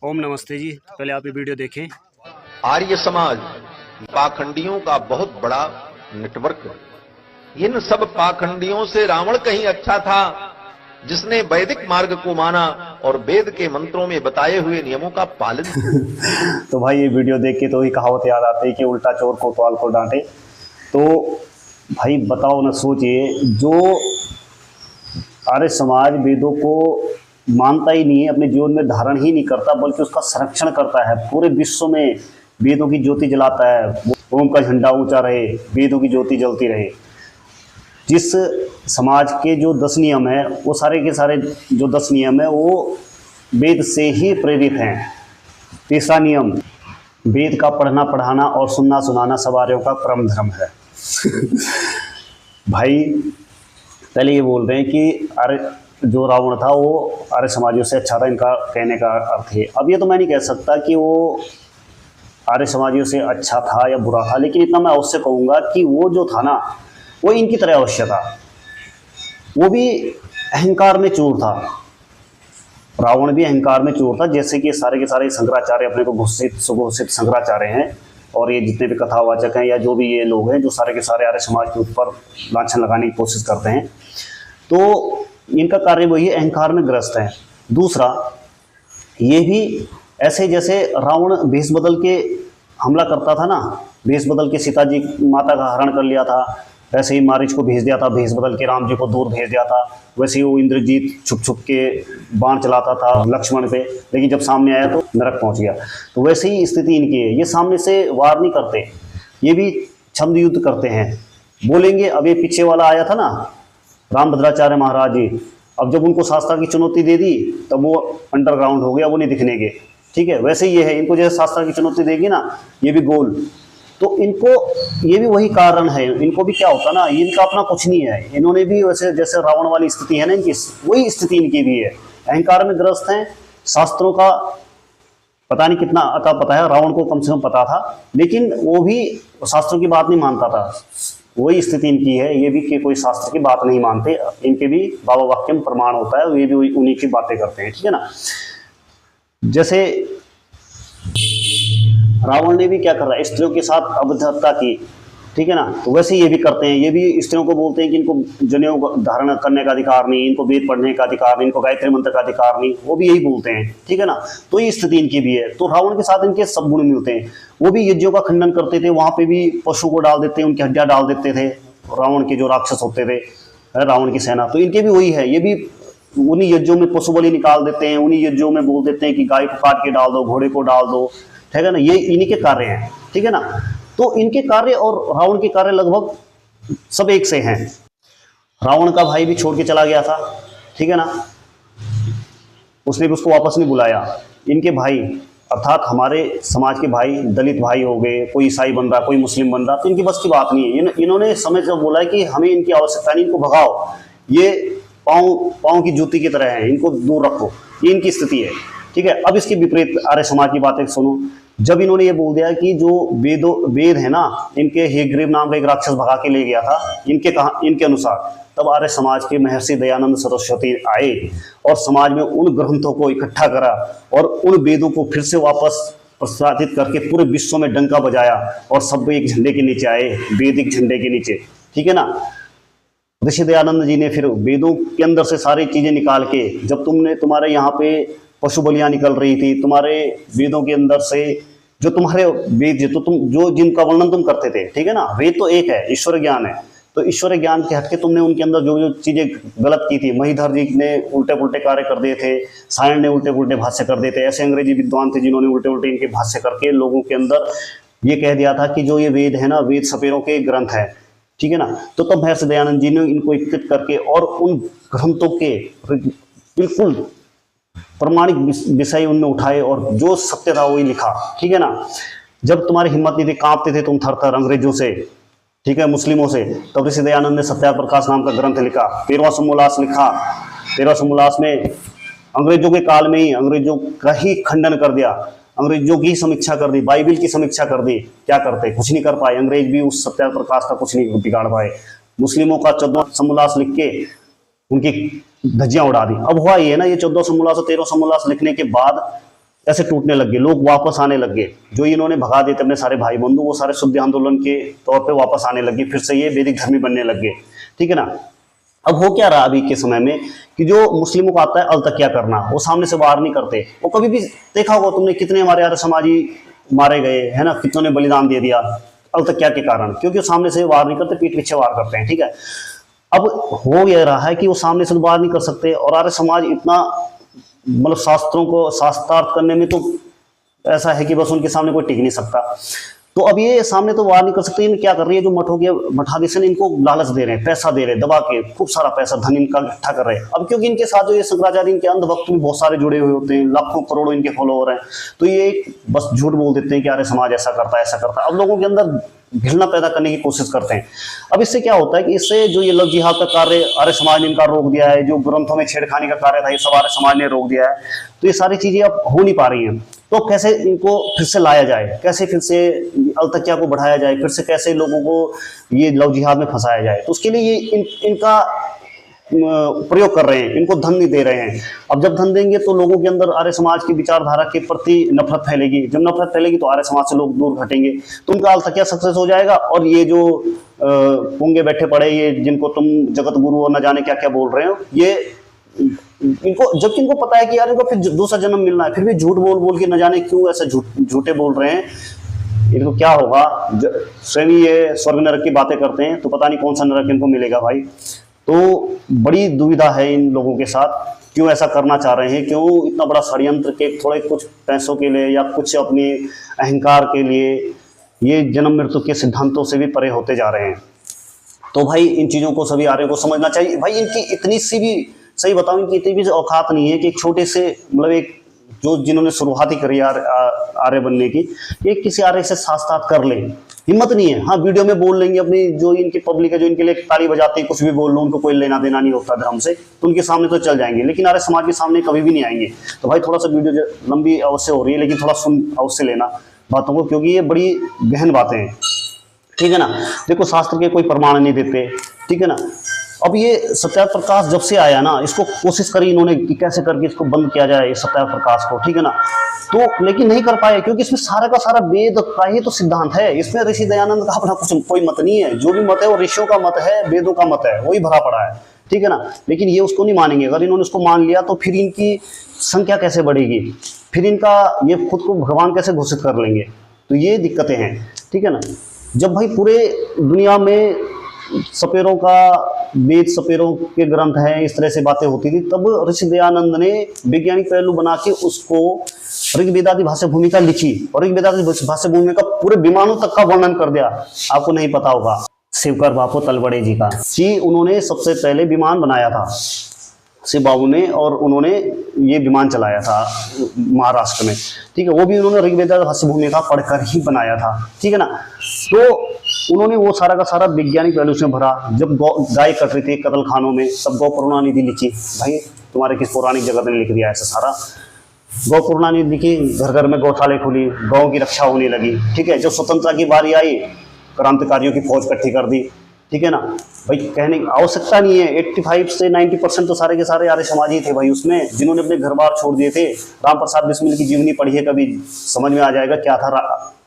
ओम नमस्ते जी। पहले आप ये वीडियो देखें। आर्य समाज पाखंडियों का बहुत बड़ा नेटवर्क है। इन सब पाखंडियों से रावण कहीं अच्छा था, जिसने वैदिक मार्ग को माना और वेद के मंत्रों में बताए हुए नियमों का पालन किया। तो भाई ये वीडियो देख के तो ही कहावत याद आती है कि उल्टा चोर कोतवाल को डांटे। तो भाई बताओ ना, सोचिए, जो आर्य समाज वेदों को मानता ही नहीं है, अपने जीवन में धारण ही नहीं करता, बल्कि उसका संरक्षण करता है, पूरे विश्व में वेदों की ज्योति जलाता है, ओम का झंडा ऊंचा रहे, वेदों की ज्योति जलती रहे। जिस समाज के जो 10 नियम है, वो सारे के सारे जो 10 नियम है वो वेद से ही प्रेरित हैं। तीसरा नियम, वेद का पढ़ना पढ़ाना और सुनना सुनाना सब आर्यों का परम धर्म है। भाई पहले ये बोल रहे हैं कि आर्य जो रावण था वो आर्य समाजियों से अच्छा था, इनका कहने का अर्थ है। अब ये तो मैं नहीं कह सकता कि वो आर्य समाजियों से अच्छा था या बुरा था, लेकिन इतना मैं अवश्य कहूँगा कि वो जो था ना, वो इनकी तरह अवश्य था। वो भी अहंकार में चूर था, रावण भी अहंकार में चूर था, जैसे कि सारे के सारे शंकराचार्य अपने को घोषित सुघोषित शंकराचार्य हैं, और ये जितने भी कथावाचक हैं या जो भी ये लोग हैं जो सारे के सारे आर्य समाज के ऊपर लांछन लगाने की कोशिश करते हैं, तो इनका कार्य वही अहंकार में ग्रस्त है। दूसरा, ये भी ऐसे जैसे रावण भेष बदल के हमला करता था ना, भेष बदल के सीता जी माता का हरण कर लिया था, वैसे ही मारीच को भेज दिया था, भेष बदल के राम जी को दूर भेज दिया था। वैसे ही वो इंद्रजीत छुप छुप के बाण चलाता था लक्ष्मण पे, लेकिन जब सामने आया तो नरक पहुंच गया। तो वैसे ही स्थिति इनकी है, ये सामने से वार नहीं करते, ये भी छंद युद्ध करते हैं। बोलेंगे, अब ये पीछे वाला आया था ना रामभद्राचार्य महाराज जी, अब जब उनको शास्त्रा की चुनौती दे दी तब वो अंडरग्राउंड हो गया, वो नहीं दिखने के। ठीक है, वैसे ही ये है, इनको जैसे शास्त्रा की चुनौती देगी ना, ये भी गोल। तो इनको ये भी वही कारण है, इनको भी क्या होता ना, इनका अपना कुछ नहीं है, इन्होंने भी वैसे जैसे रावण वाली स्थिति है ना इनकी, वही स्थिति इनकी भी है, अहंकार में ग्रस्त हैं। शास्त्रों का पता नहीं कितना अता पता है, रावण को कम से कम पता था, लेकिन वो भी शास्त्रों की बात नहीं मानता था। वही स्थिति इनकी है, ये भी कि कोई शास्त्र की बात नहीं मानते, इनके भी बाबा वाक्यम प्रमाण होता है, ये भी उन्हीं की बातें करते हैं। ठीक है ना, जैसे रावण ने भी क्या कर रहा है, स्त्रियों के साथ अभद्रता की। ठीक है ना, तो वैसे ये भी करते हैं, ये भी स्त्रियों को बोलते हैं कि इनको जनेऊ धारण करने का अधिकार नहीं, इनको वेद पढ़ने का अधिकार नहीं, इनको गायत्री मंत्र का अधिकार नहीं, वो भी यही बोलते हैं। ठीक है ना, तो ये स्थिति इनकी भी है। तो रावण के साथ इनके सब गुण मिलते हैं। वो भी यज्ञों का खंडन करते थे, वहां पे भी पशु को डाल देते, उनकी हड्डियां डाल देते थे, रावण के जो राक्षस होते थे, रावण की सेना, तो इनके भी वही है। ये भी उन्हीं यज्ञों में पशु बलि निकाल देते हैं, उन्हीं यज्ञों में बोल देते हैं कि गाय को काट के डाल दो, घोड़े को डाल दो। ठीक है ना, ये इन्हीं के कार्य हैं। ठीक है ना, तो इनके कार्य और रावण के कार्य लगभग सब एक से हैं। रावण का भाई भी छोड़ के चला गया था, ठीक है ना, उसने भी उसको वापस नहीं बुलाया। इनके भाई अर्थात हमारे समाज के भाई, दलित भाई हो गए, कोई ईसाई बन रहा, कोई मुस्लिम बन रहा, तो इनकी बस की बात नहीं है। इन्होंने समय जब बोला है कि हमें इनकी आवश्यकता नहीं, इनको भगाओ, ये पाँव की जूती की तरह है, इनको दूर रखो, ये इनकी स्थिति है। ठीक है, अब इसके विपरीत आर्य समाज की बातें सुनो। जब इन्होंने ये बोल दिया कि जो वेद है ना, इनके हेग्रीव नाम का एक राक्षस भगा के ले गया था, इनके अनुसार, तब आर्य समाज के महर्षि दयानंद सरस्वती आए और समाज में उन ग्रंथों को इकट्ठा करा और उन वेदों को फिर से वापस प्रसारित करके पूरे विश्व में डंका बजाया, और सब एक झंडे के नीचे आए, वैदिक झंडे के नीचे। ठीक है ना, ऋषि दयानंद जी ने फिर वेदों के अंदर से सारी चीजें निकाल के, जब तुम्हारे यहाँ पे पशु बलियां निकल रही थी, तुम्हारे वेदों के अंदर से जो तुम्हारे वेद तो तुम जो जिनका वर्णन तुम करते थे, ठीक है ना, वेद तो एक है, ईश्वर ज्ञान है, तो ईश्वर ज्ञान के हटके तुमने उनके अंदर जो जो चीजें गलत की थी, महीधर जी ने उल्टे पुल्टे कार्य कर दिए थे, सायण ने उल्टे पुल्टे भाष्य कर दिए थे, ऐसे अंग्रेजी विद्वान थे जिन्होंने उल्टे उल्टे इनके भाष्य करके लोगों के अंदर ये कह दिया था कि जो ये वेद है ना, वेद सपेरों के ग्रंथ है। ठीक है ना, तो तब महर्षि दयानंद जी ने इनको एकत्रित करके और उन ग्रंथों के बिल्कुल प्रमाणिक विषय उनमें उठाए और जो सत्य था वही लिखा। ठीक है ना, जब तुम्हारी हिम्मत नहीं थी, कांपते थे तुम थर थर अंग्रेजों से, ठीक है, मुस्लिमों से, तब ऋषि दयानंद ने सत्याप्रकाश नाम का ग्रंथ लिखा, 13वां समोल्लास लिखा। 13वां समोल्लास में अंग्रेजों के काल में ही अंग्रेजों का ही खंडन कर दिया, अंग्रेजों की समीक्षा कर दी, बाइबिल की समीक्षा कर दी। क्या करते, कुछ नहीं कर पाए, अंग्रेज भी उस सत्याप्रकाश का कुछ नहीं बिगाड़ पाए। मुस्लिमों का 14वां समोल्लास लिख के उनकी धज्जियां उड़ा दी। अब हुआ ये ना, ये 14 समोल्लास और 13 समोल्लास लिखने के बाद ऐसे टूटने लग गए, लोग वापस आने लग गए। जो इन्होंने भगा देते अपने सारे भाई बंधु, वो सारे शुद्ध आंदोलन के तौर पे वापस आने लग गए, फिर से ये वैदिक धर्मी बनने लग गए, ठीक है ना। अब हो क्या रहा अभी के समय में कि जो मुस्लिमों को आता है अलतकिया करना, वो सामने से वार नहीं करते। वो कभी भी देखा होगा तुमने, कितने हमारे आर्य समाजी मारे गए है ना, कितनों ने बलिदान दे दिया अलतकिया के कारण, क्योंकि वो सामने से वार नहीं करते, पीठ पीछे वार करते हैं, ठीक है। अब हो यह रहा है कि वो सामने से वार नहीं कर सकते, और आर्य समाज इतना मतलब शास्त्रों को शास्त्रार्थ करने में तो ऐसा है कि बस उनके सामने कोई टिक नहीं सकता। तो अब ये सामने तो वार नहीं कर सकते, इन क्या कर रही है, जो मठों के मठाधीश इनको लालच दे रहे हैं, पैसा दे रहे हैं, दबा के खूब सारा पैसा धन इनका इकट्ठा कर रहे हैं। अब क्योंकि इनके साथ जो ये शंकराचार्य, इनके अंधभक्त भी बहुत सारे जुड़े हुए होते हैं, लाखों करोड़ों इनके फॉलोअर हैं, तो ये बस झूठ बोल देते हैं कि अरे समाज ऐसा करता है ऐसा करता है। अब लोगों के अंदर घृणा पैदा करने की कोशिश करते हैं। अब इससे क्या होता है कि इससे जो ये लव जिहाद का कार्य आर्य समाज ने इनका रोक दिया है, जो ग्रंथों में छेड़खानी का कार्य था ये सब आर्य समाज ने रोक दिया है, तो ये सारी चीजें अब हो नहीं पा रही हैं। तो कैसे इनको फिर से लाया जाए, कैसे फिर से अलतकिया को बढ़ाया जाए, फिर से कैसे लोगों को ये लव जिहाद में फंसाया जाए, तो उसके लिए ये इनका प्रयोग कर रहे हैं, इनको धन नहीं दे रहे हैं। अब जब धन देंगे तो लोगों के अंदर आर्य समाज की विचारधारा के प्रति नफरत फैलेगी, जब नफरत फैलेगी तो आर्य समाज से लोग दूर हटेंगे, तो उनका अलतकिया सक्सेस हो जाएगा। और ये जो पुंगे बैठे पड़े, ये जिनको तुम जगत गुरु और न जाने क्या क्या बोल रहे हो, ये इनको, जबकि इनको पता है कि यार इनको फिर दूसरा जन्म मिलना है, फिर भी झूठ बोल बोल के न जाने क्यों ऐसे झूठे बोल रहे हैं। इनको क्या होगा, स्वयं ये स्वर्ग नरक की बातें करते हैं, तो पता नहीं कौन सा नरक इनको मिलेगा भाई। तो बड़ी दुविधा है इन लोगों के साथ, क्यों ऐसा करना चाह रहे हैं, क्यों इतना बड़ा षड्यंत्र के थोड़े कुछ पैसों के लिए या कुछ अपने अहंकार के लिए ये जन्म मृत्यु के सिद्धांतों से भी परे होते जा रहे हैं। तो भाई इन चीज़ों को सभी आर्यों को समझना चाहिए। भाई इनकी इतनी सी भी, सही बताऊं, इनकी इतनी भी औकात नहीं है कि एक छोटे से मतलब एक जो जिन्होंने शुरुआत ही करी आर्य बनने की, ये किसी आर्य से शास्त्रार्थ कर ले, हिम्मत नहीं है। हाँ, वीडियो में बोल लेंगे, अपनी जो इनकी पब्लिक है जो इनके लिए ताली बजाते हैं, कुछ भी बोल लो, उनको कोई लेना देना नहीं होता धर्म से, तो उनके सामने तो चल जाएंगे, लेकिन आर्य समाज के सामने कभी भी नहीं आएंगे। तो भाई थोड़ा सा वीडियो लंबी अवश्य हो रही है, लेकिन थोड़ा सुन अवश्य लेना बातों को, क्योंकि ये बड़ी गहन बातें हैं, ठीक है ना। देखो शास्त्र के कोई प्रमाण नहीं देते, ठीक है ना। अब ये सत्याप्रकाश जब से आया ना, इसको कोशिश करी इन्होंने कि कैसे करके इसको बंद किया जाए, इस सत्याप्रकाश को, ठीक है ना, तो लेकिन नहीं कर पाए, क्योंकि इसमें सारा का सारा वेद का ही तो सिद्धांत है। इसमें ऋषि दयानंद का अपना कुछ कोई मत नहीं है, जो भी मत है वो ऋषियों का मत है, वेदों का मत है, वही भरा पड़ा है, ठीक है ना। लेकिन ये उसको नहीं मानेंगे। अगर इन्होंने उसको मान लिया तो फिर इनकी संख्या कैसे बढ़ेगी, फिर इनका ये खुद को भगवान कैसे घोषित कर लेंगे, तो ये दिक्कतें हैं, ठीक है ना। जब भाई पूरे दुनिया में सपेरों का वेद, सपेरों के ग्रंथ हैं, इस तरह से बातें होती थी, तब ऋषि दयानंद ने वैज्ञानिक पहलू बना के उसको ऋग्वेदादि भाष्य भूमिका लिखी, और ऋग्वेदादि भाष्य भूमिका पूरे विमानों तक का वर्णन कर दिया। आपको नहीं पता होगा, शिवकर बापू तलवड़े जी का जी, उन्होंने सबसे पहले विमान बनाया था शिव बाबू ने, और उन्होंने ये विमान चलाया था महाराष्ट्र में, ठीक है। वो भी उन्होंने ऋग्वेदादि भाष्य भूमिका पढ़कर ही बनाया था, ठीक है ना। तो उन्होंने वो सारा का सारा वैज्ञानिक पहलू से भरा। जब गाय कट रही थी कत्ल खानों में, तब गौ करुणानिधि लिखी। भाई तुम्हारे किस पौराणिक जगत ने लिख दिया ऐसा सारा, गौ करुणानिधि लिखी, घर घर में गौशाले खुली, गौ की रक्षा होने लगी, ठीक है। जब स्वतंत्रता की बारी आई, क्रांतिकारियों की फौज इकट्ठी कर दी, ठीक है ना। भाई कहने की आवश्यकता नहीं है, 85 से 90% तो सारे के सारे आर्य समाजी थे भाई उसमें, जिन्होंने अपने घर बार छोड़ दिए थे। राम प्रसाद बिस्मिल की जीवनी पढ़िए, कभी समझ में आ जाएगा क्या था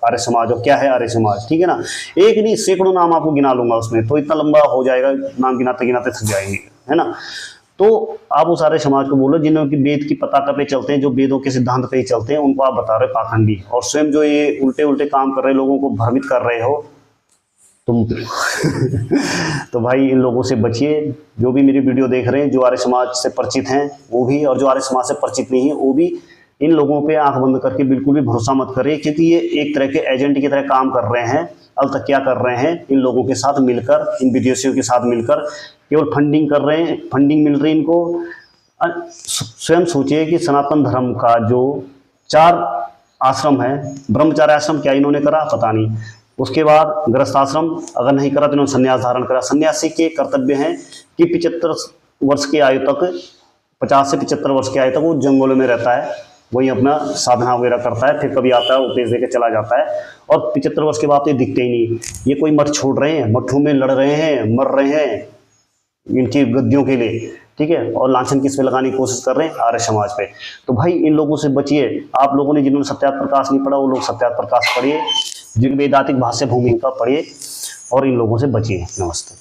आर्य समाज और क्या है आर्य समाज, ठीक है ना। एक नहीं सैकड़ों नाम आपको गिना लूंगा उसमें, तो इतना लंबा हो जाएगा, नाम गिनाते गिनाते थक जाएंगे, है ना। तो आप उस आर्य समाज को बोलो जिन्होंने वेद की पताका पे चलते हैं, जो वेदों के सिद्धांत पे ही चलते हैं, उनको आप बता रहे पाखंडी, और स्वयं जो ये उल्टे उल्टे काम कर रहे, लोगों को भ्रमित कर रहे हो तुम। तो भाई इन लोगों से बचिए। जो भी मेरी वीडियो देख रहे हैं, जो आर्य समाज से परिचित हैं वो भी, और जो आर्य समाज से परिचित नहीं है वो भी, इन लोगों पे आंख बंद करके बिल्कुल भी भरोसा मत करें, क्योंकि ये एक तरह के एजेंट की तरह काम कर रहे हैं, अलतकिया कर रहे हैं इन लोगों के साथ मिलकर, इन विदेशियों के साथ मिलकर, केवल फंडिंग कर रहे हैं, फंडिंग मिल रही है इनको। स्वयं सोचिए कि सनातन धर्म का जो 4 आश्रम है, ब्रह्मचार्य आश्रम क्या इन्होंने करा पता नहीं, उसके बाद गृहस्थाश्रम अगर नहीं करा तो इन्होंने संन्यास धारण करा। सन्यासी के कर्तव्य हैं कि 75 वर्ष की आयु तक, 50 से 75 वर्ष की आयु तक वो जंगलों में रहता है, वही अपना साधना वगैरह करता है, फिर कभी आता है उपदेश देकर चला जाता है, और 75 वर्ष के बाद ये दिखते ही नहीं। ये कोई मठ छोड़ रहे हैं, मठों में लड़ रहे हैं, मर रहे हैं इनकी गद्दियों के लिए, ठीक है, और लांछन किस पे लगाने की कोशिश कर रहे हैं, आर्य समाज पे। तो भाई इन लोगों से बचिए। आप लोगों ने जिन्होंने सत्यार्थ प्रकाश नहीं पढ़ा वो लोग सत्यार्थ प्रकाश पढ़िए, जिन वेदांतिक भाष्य भूमिका पढ़िए और इन लोगों से बचिए। नमस्ते।